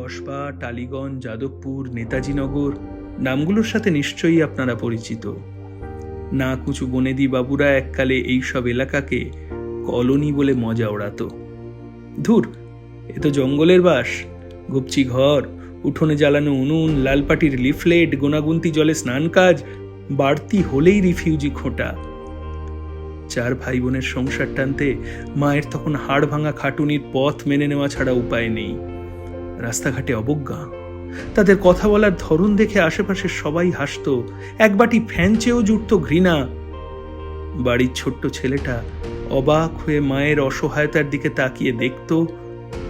কসবা, টালিগঞ্জ, যাদবপুর, নেতাজিনগর নামগুলোর সাথে নিশ্চয়ই আপনারা পরিচিত। না কুচু বনেদি বাবুরা এককালে এইসব এলাকাকে কলোনি বলে মজা ওড়াতো। ধুর, এ তো জঙ্গলের বাস, গুপচি ঘর, উঠোনে জ্বালানো উনুন, লালপাটির লিফলেট, গোনাগুন্তি জলে স্নান কাজ, বাড়তি হলেই রিফিউজি খোঁটা। 4 ভাই বোনের সংসার টানতে মায়ের তখন হাড় ভাঙা খাটুনির পথ মেনে নেওয়া ছাড়া উপায় নেই। রাস্তাঘাটে অবজ্ঞা, তাদের কথা বলার ধরন দেখে আশেপাশের সবাই হাসত, এক বাটি ফ্যান চেয়েও জুটত ঘৃণা। বাড়ির ছোট্ট ছেলেটা অবাক হয়ে মায়ের অসহায়তার দিকে তাকিয়ে দেখত,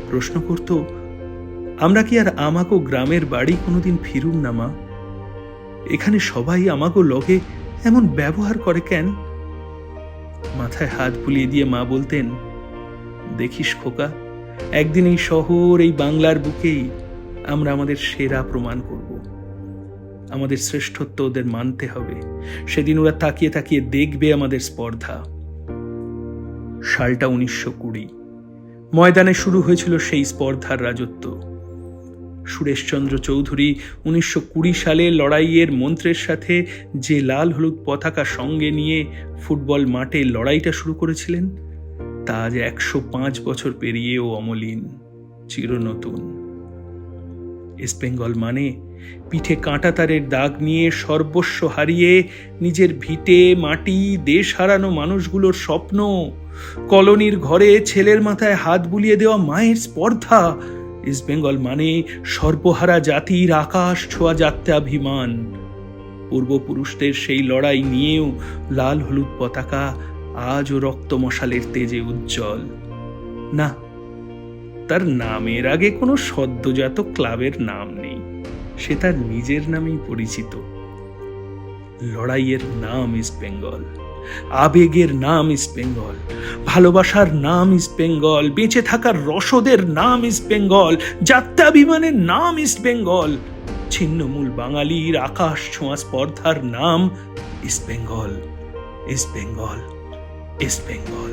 প্রশ্ন করত, আমরা কি আর আমাগো গ্রামের বাড়ি কোনোদিন ফিরুম না মা? এখানে সবাই আমাগো লগে এমন ব্যবহার করে কেন? মাথায় হাত বুলিয়ে দিয়ে মা বলতেন, দেখিস খোকা, একদিন এই শহর, এই বাংলার বুকেই আমরা আমাদের সেরা প্রমাণ করব। আমাদের শ্রেষ্ঠত্ব ওদের মানতে হবে। সেদিন ওরা তাকিয়ে তাকিয়ে দেখবে আমাদের স্পর্ধা। সালটা 1920। ময়দানে শুরু হয়েছিল সেই স্পর্ধার রাজত্ব। সুরেশচন্দ্র চৌধুরী 1920 সালে লড়াইয়ের মন্ত্রের সাথে যে লাল হলুদ পতাকা সঙ্গে নিয়ে ফুটবল মাঠে লড়াইটা শুরু করেছিলেন, তা আজ 105 বছর পেরিয়েও অমলিন, চিরনতুন। ইস্ট বেঙ্গল মানে পিঠে কাঁটাতারের দাগ নিয়ে সর্বস্ব হারিয়ে নিজের ভিটে মাটি দেশ হারানো মানুষগুলোর স্বপ্ন, কলোনির ঘরে ছেলের মাথায় হাত বুলিয়ে দেওয়া মায়ের স্পর্ধা। ইস্ট বেঙ্গল মানে সর্বহারা জাতির আকাশ ছোঁয়া জাত্যাভিমান। পূর্বপুরুষদের সেই লড়াই নিয়েও লাল হলুদ পতাকা আজও রক্ত মশালের তেজে উজ্জ্বল। না, তার নামের আগে কোনো সদ্যজাত ক্লাবের নাম নেই, সে তার নিজের নামেই পরিচিত। লড়াইয়ের নাম ইস্ট বেঙ্গল, আবেগের নাম ইস্ট বেঙ্গল, ভালোবাসার নাম ইস্ট বেঙ্গল, বেঁচে থাকার রসদের নাম ইস্ট বেঙ্গল, জাত্যাভিমানের নাম ইস্ট বেঙ্গল, ছিন্নমূল বাঙালির আকাশ ছোঁয়া স্পর্ধার নাম east Bengal, east Bengal, east Bengal.